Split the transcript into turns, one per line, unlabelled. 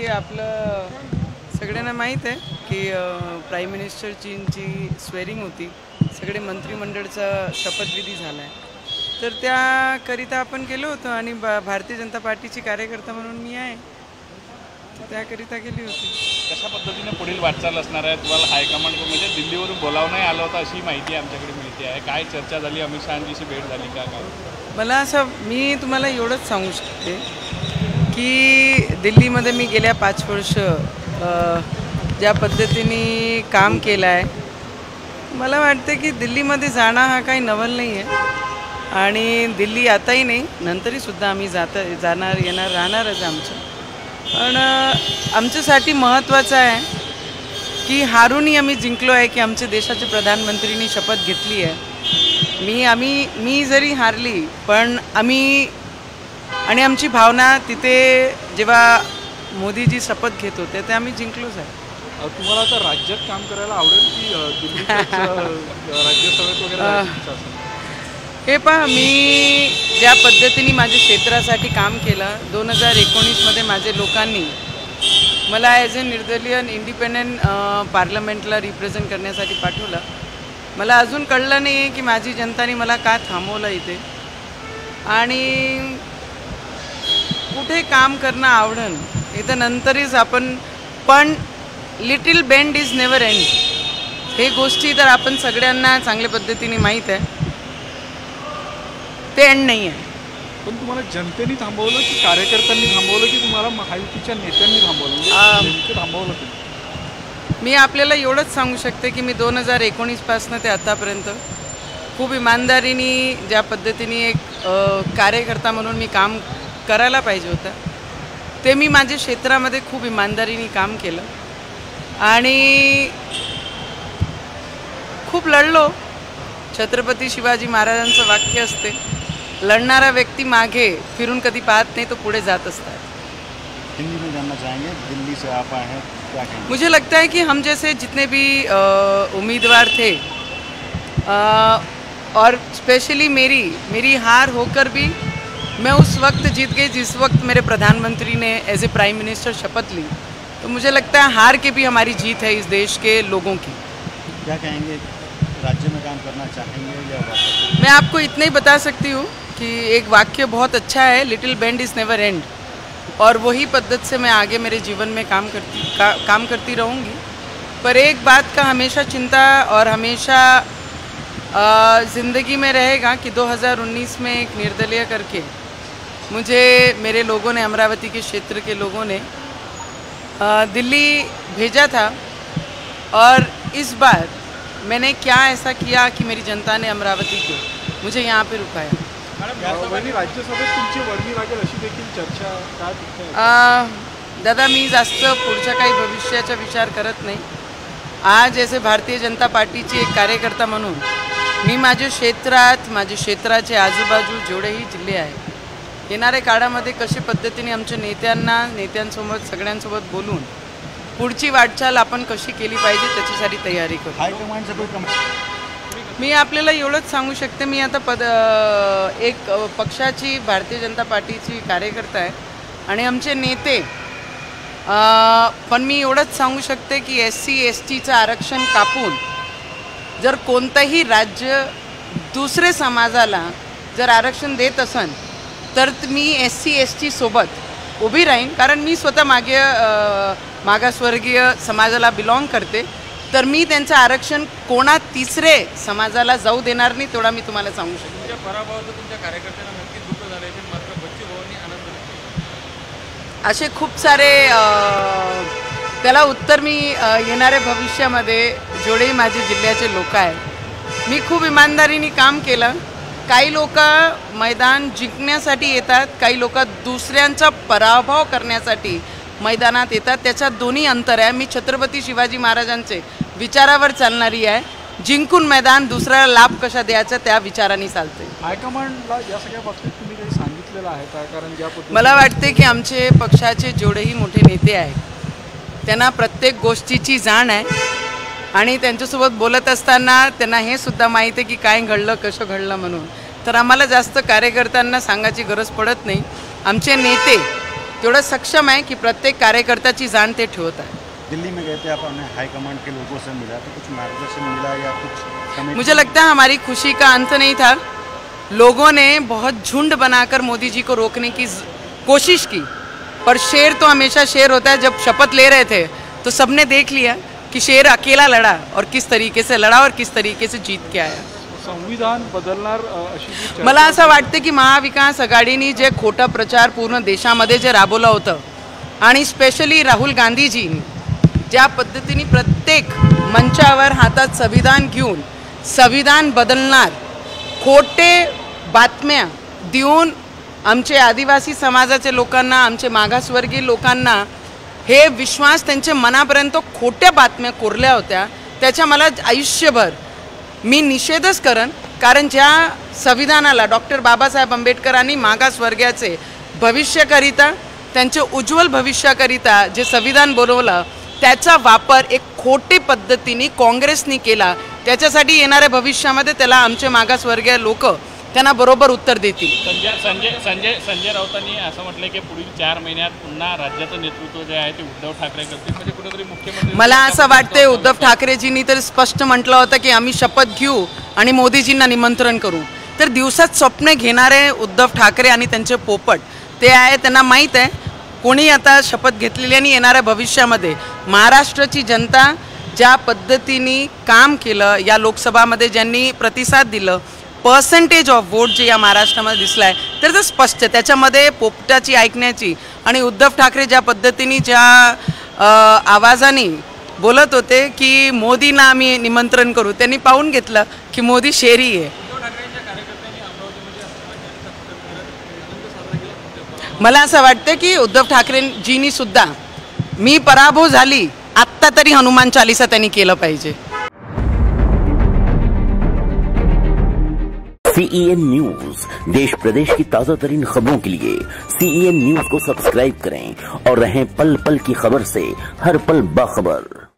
आपलं सगळ्यांना माहीत आहे की प्राईम मिनिस्टरची स्वेरिंग होती, सगळे मंत्रिमंडळाचा शपथविधी झाला आहे. तर त्याकरिता आपण गेलो होतो आणि भारतीय जनता पार्टीची कार्यकर्ता म्हणून मी आहे, त्याकरिता गेली होती.
कशा पद्धतीने पुढील वाटचाल असणार आहे? तुम्हाला हायकमांड म्हणजे दिल्लीवरून बोलावणं आलं होतं अशी माहिती आमच्याकडे मिळते आहे. काय चर्चा झाली? अमित शहांची भेट झाली का?
मला मी तुम्हाला एवढंच सांगू शकते की दिल्लीमध्ये मी गेल्या 5 वर्ष ज्या पद्धतीने काम केलं आहे, मला वाटते की दिल्लीमध्ये जाणं हा काही नवल नाही आहे आणि दिल्ली आताही नाही, नंतरही सुद्धा आम्ही जाणार येणार राहणारच आमचं. पण आमच्यासाठी महत्त्वाचं आहे की हारूनही आम्ही जिंकलो आहे की आमच्या देशाचे प्रधानमंत्रींनी शपथ घेतली आहे. मी जरी हारली पण आमची भावना तिथे जेव्हा मोदीजी शपथ घेत होते ते आम्ही जिंकलोच आहे.
तुम्हाला आता राज्यात काम करायला आवडेल की दिल्लीत राज्यसभेत वगैरे?
हे पहा, मी ज्या पद्धतीने माझ्या क्षेत्रासाठी काम केलं, 2019मध्ये माझ्या लोकांनी मला ॲज अ निर्दलीय इंडिपेंडंट पार्लमेंटला रिप्रेझेंट करण्यासाठी पाठवलं. मला अजून कळलं नाही आहे की माझी जनताने मला का थांबवलं इथे आणि कुठे काम करणं आवडन हे तर नंतरच आपण. पण little bend is never end, हे गोष्टी तर आपण सगळ्यांना चांगल्या पद्धतीने माहीत आहे, ते एंड नाही आहे.
पण तुम्हाला जनतेने थांबवलं की कार्यकर्त्यांनी थांबवलं की तुम्हाला महायुतीच्या नेत्यांनी थांबवलं? थांबवलं
मी आपल्याला एवढंच सांगू शकते की मी 2019पासून ते आतापर्यंत खूप इमानदारीने ज्या पद्धतीने एक कार्यकर्ता म्हणून मी काम करायला पाहिजे होतं ते मी माझ्या क्षेत्रामध्ये खूप इमानदारीने काम केलं आणि खूप लढलो. छत्रपती शिवाजी महाराजांचं वाक्य असते, लढणारा व्यक्ति मागे फिरून कधी पाहत नहीं तो पुढे जात असतात.
हिंदी में जानना चाहेंगे, दिल्ली से आप आए हैं, क्या कहेंगे?
मुझे लगता है कि हम जैसे जितने भी उम्मीदवार थे और स्पेशली मेरी हार होकर भी मैं उस वक्त जीत गई जिस वक्त मेरे प्रधानमंत्री ने एज ए प्राइम मिनिस्टर शपथ ली. तो मुझे लगता है हार के भी हमारी जीत है इस देश के लोगों की.
क्या कहेंगे, राज्य में काम करना चाहेंगे या?
मैं आपको इतना ही बता सकती हूँ कि एक वाक्य बहुत अच्छा है, little bend is never end, और वही पद्धत से मैं आगे मेरे जीवन में काम करती रहूँगी. पर एक बात का हमेशा चिंता और हमेशा ज़िंदगी में रहेगा कि 2019 में एक निर्दलीय करके मुझे मेरे लोगों ने, अमरावती के क्षेत्र के लोगों ने दिल्ली भेजा था और इस बार मैंने क्या ऐसा किया कि मेरी जनता ने अमरावती को मुझे यहाँ पे रुकाया.
राज्यसभेत तुमची वर्णी लागेल अशी देखील चर्चा काय?
दादा, मी जास्त पुढच्या काही भविष्याचा विचार करत नाही. आज ऐसे भारतीय जनता पार्टीची एक कार्यकर्ता म्हणून मी माझ्या क्षेत्राचे आजूबाजू जेवढेही जिल्हे आहेत, येणाऱ्या काळामध्ये कशा पद्धतीने आमच्या नेत्यांसोबत सगळ्यांसोबत बोलून पुढची वाटचाल आपण कशी केली पाहिजे त्याच्यासाठी तयारी करू.
हायकमांडचं
मी आपल्याला एवढंच सांगू शकते, मी आता एक पक्षाची, भारतीय जनता पार्टीची कार्यकर्ता आहे आणि आमचे नेते, पण मी एवढंच सांगू शकते की SC STचं आरक्षण कापून जर कोणतंही राज्य दुसरे समाजाला जर आरक्षण देत असेल तर मी SC ST सोबत उभी राहीन, कारण मी स्वतः मागासवर्गीय समाजाला बिलॉंग करते. तर मी त्यांचं आरक्षण कोणा तिसरे समाजाला जाऊ देणार नाही, तेवढा मी तुम्हाला सांगू शकतो.
तुमच्या पराभवाचं तुमच्या कार्यकर्त्यांना नक्कीच दुःख झालं आहे, मात्र बच्चूभाऊंनी आनंद व्यक्त.
असे खूप सारे त्याला उत्तर मी येणाऱ्या भविष्यामध्ये जेवढेही माझे जिल्ह्याचे लोक आहेत, मी खूप इमानदारीने काम केलं. काही लोक मैदान जिंकण्यासाठी येतात, काही लोक दुसऱ्यांचा पराभव करण्यासाठी मैदानात येतात. त्याच्यात दोन्ही अंतर आहे. मी छत्रपती शिवाजी महाराजांचे विचारावर चालणारी आहे. जिंकून मैदान दुसऱ्याला लाभ कशा द्यायचा त्या विचाराने चालते.
हायकमांडला या सगळ्या बाबतीत तुम्ही काही सांगितलेलं आहे का? कारण
मला वाटते की आमचे पक्षाचे जेवढेही मोठे नेते आहेत त्यांना प्रत्येक गोष्टीची जाण आहे आणि त्यांच्यासोबत बोलत असताना त्यांना हे सुद्धा माहिती आहे की काय घडलं, कसं घडलं म्हणून. तर आम्हाला जास्त कार्यकर्त्यांना सांगायची गरज पडत नाही. आमचे नेते तेवढं सक्षम आहे की प्रत्येक कार्यकर्त्याची जाण ते ठेवत आहे.
दिल्ली में गए थे आप, अपने हाईकमांड के लोगों से मिला तो कुछ मार्गदर्शन मिला या कुछ?
मुझे लगता है हमारी खुशी का अंत नहीं था. लोगों ने बहुत झुंड बनाकर मोदी जी को रोकने की कोशिश की, पर शेर तो हमेशा शेर होता है. जब शपथ ले रहे थे तो सबने देख लिया कि शेर अकेला लड़ा और किस तरीके से लड़ा और किस तरीके से जीत के आया.
संविधान बदलणार अशी जी चर्चा
मला असं वाटतं की महाविकास आघाडीने जे खोटा प्रचार पूर्ण देशामध्ये जे राबवलं होतं आणि स्पेशली राहुल गांधीजींनी ज्या पद्धतीने प्रत्येक मंचावर हातात संविधान घेऊन संविधान बदलणार खोटे बातम्या देऊन आमचे आदिवासी समाजाचे लोकांना, आमचे मागासवर्गीय लोकांना हे विश्वास त्यांच्या मनापर्यंत खोट्या बातम्या कोरल्या होत्या. त्याच्या मला आयुष्यभर मी निषेधच करन. कारण ज्या संविधानाला डॉक्टर बाबासाहेब आंबेडकरांनी मागासवर्गीयाचे भविष्याकरिता, त्यांचे उज्ज्वल भविष्याकरिता जे संविधान बनवलं त्याचा वापर एक खोटे पद्धतीने काँग्रेसने केला. त्याच्यासाठी येणाऱ्या भविष्यामध्ये त्याला आमचे मागासवर्गीय लोक त्यांना बरोबर उत्तर देतील.
संजय राऊतांनी असं म्हटलं की पुढील 4 महिन्यात पुन्हा राज्याचं नेतृत्व जे आहे ते उद्धव ठाकरे करतील. म्हणजे कुठेतरी मुख्यमंत्री
मला असं वाटतंय उद्धव ठाकरेजींनी तर स्पष्ट म्हटलं होतं की आम्ही शपथ घेऊ आणि मोदीजींना निमंत्रण करू. तर दिवसात स्वप्न घेणारे उद्धव ठाकरे आणि त्यांचे पोपट ते आहे. त्यांना माहीत आहे कोणी आता शपथ घेतलेली आणि येणाऱ्या भविष्यामध्ये महाराष्ट्राची जनता ज्या पद्धतीने काम केलं, या लोकसभामध्ये ज्यांनी प्रतिसाद दिलं, पर्सेंटेज ऑफ वोट जे या महाराष्ट्रामध्ये दिसला आहे तर ते स्पष्ट. त्याच्यामध्ये पोपटाची ऐकण्याची आणि उद्धव ठाकरे ज्या पद्धतीने ज्या आवाजाने बोलत होते की मोदींना आम्ही निमंत्रण करू, त्यांनी पाहून घेतलं की मोदी शेरी आहे. मला असं वाटतं की उद्धव ठाकरेजींनी सुद्धा मी पराभव झाली आत्ता तरी हनुमान चालीसा त्यांनी केलं पाहिजे.
CEN न्यूज, देश प्रदेश की ताजा तरीन खबरों के लिए CEN न्यूज को सब्सक्राइब करें और रहें पल पल की खबर से हर पल बाखबर.